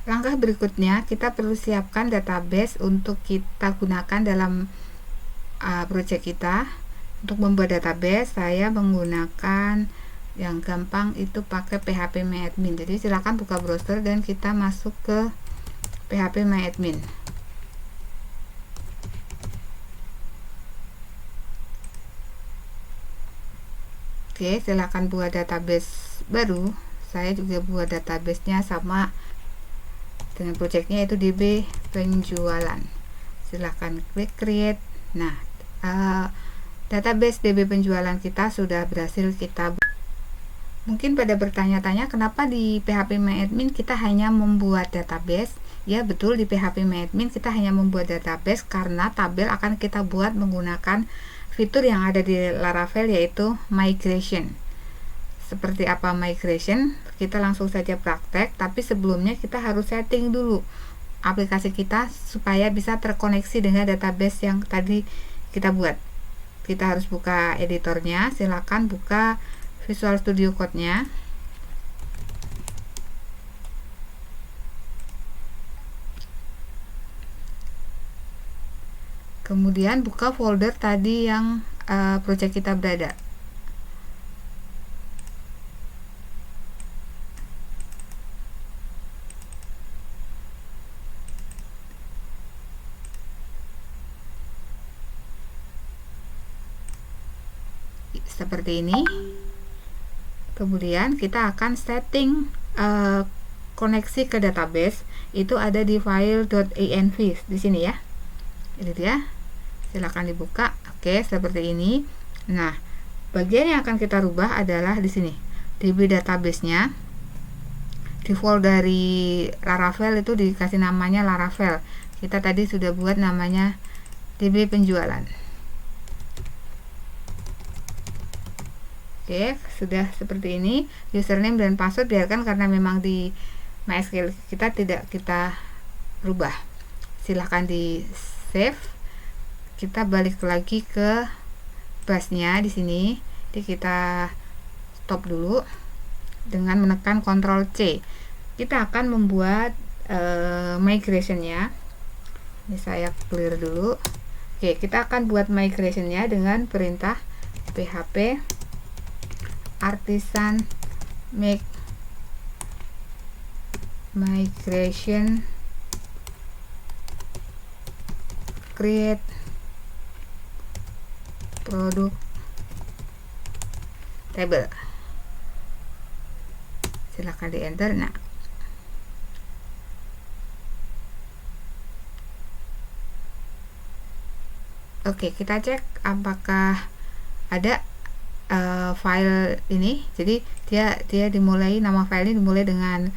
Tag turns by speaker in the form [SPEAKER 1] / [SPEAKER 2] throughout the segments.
[SPEAKER 1] Langkah berikutnya, kita perlu siapkan database untuk kita gunakan dalam project kita. Untuk membuat database, saya menggunakan yang gampang itu pakai phpMyAdmin. Jadi silakan buka browser dan kita masuk ke phpMyAdmin. Oke, silakan buat database baru. Saya juga buat databasenya sama dengan projectnya, yaitu DB penjualan. Silahkan klik create. Nah, database DB penjualan kita sudah berhasil kita. Mungkin pada bertanya-tanya kenapa di phpMyAdmin kita hanya membuat database. Ya betul, di phpMyAdmin kita hanya membuat database karena tabel akan kita buat menggunakan fitur yang ada di Laravel, yaitu migration. Seperti apa migration? Kita langsung saja praktek, tapi sebelumnya kita harus setting dulu aplikasi kita supaya bisa terkoneksi dengan database yang tadi kita buat. Kita harus buka editornya, silakan buka Visual Studio Code-nya. Kemudian buka folder tadi yang project kita berada. Seperti ini. Kemudian kita akan setting koneksi ke database. Itu ada di file.env di sini ya. Ini dia. Silakan dibuka. Oke, seperti ini. Nah, bagian yang akan kita rubah adalah di sini. DB database-nya. Default dari Laravel itu dikasih namanya Laravel. Kita tadi sudah buat namanya DB penjualan. Oke, sudah seperti ini. Username dan password biarkan karena memang di MySQL kita tidak kita rubah. Silahkan di save. Kita balik lagi ke bash-nya di sini. Jadi kita stop dulu dengan menekan Ctrl C. Kita akan membuat migration-nya. Ini saya clear dulu. Oke, kita akan buat migration-nya dengan perintah php artisan make migration create product table. Silahkan di enter. Nah, oke, kita cek apakah ada file ini. Jadi dia dimulai, nama file ini dimulai dengan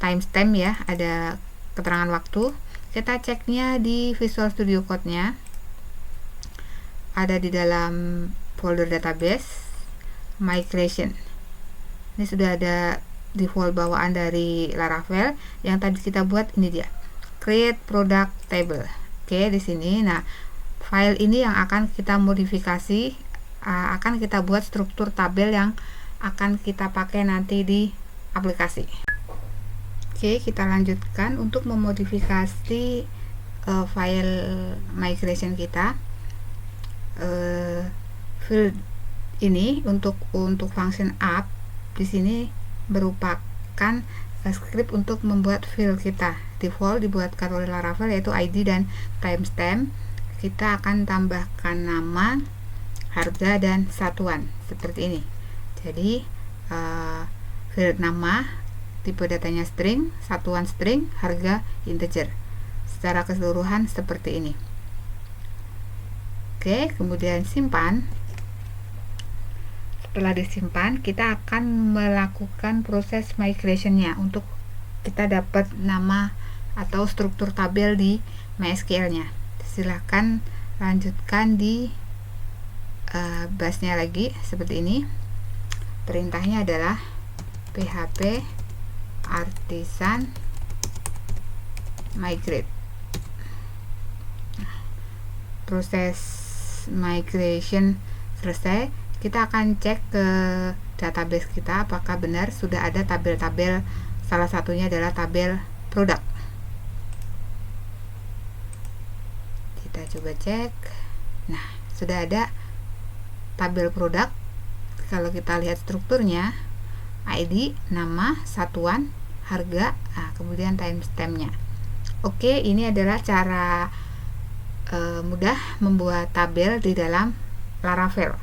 [SPEAKER 1] timestamp ya, ada keterangan waktu. Kita ceknya di Visual Studio Code-nya, ada di dalam folder database migration. Ini sudah ada default bawaan dari Laravel. Yang tadi kita buat ini dia, create product table. Oke, di sini. Nah, file ini yang akan kita modifikasi, akan kita buat struktur tabel yang akan kita pakai nanti di aplikasi. Oke, kita lanjutkan untuk memodifikasi file migration kita. Field ini untuk function up di sini merupakan script untuk membuat field kita. Default dibuatkan oleh Laravel, yaitu ID dan timestamp. Kita akan tambahkan nama, harga, dan satuan seperti ini. Jadi field nama tipe datanya string, satuan string, harga integer. Secara keseluruhan seperti ini. Oke, kemudian simpan. Setelah disimpan, kita akan melakukan proses migration-nya untuk kita dapat nama atau struktur tabel di MySQL-nya. Silahkan lanjutkan di bash-nya lagi seperti ini. Perintahnya adalah php artisan migrate. Proses migration selesai. Kita akan cek ke database kita apakah benar sudah ada tabel-tabel. Salah satunya adalah tabel produk. Kita coba cek. Nah, sudah ada tabel produk. Kalau kita lihat strukturnya, ID, nama, satuan, harga, kemudian timestamp-nya. Oke, ini adalah cara mudah membuat tabel di dalam Laravel.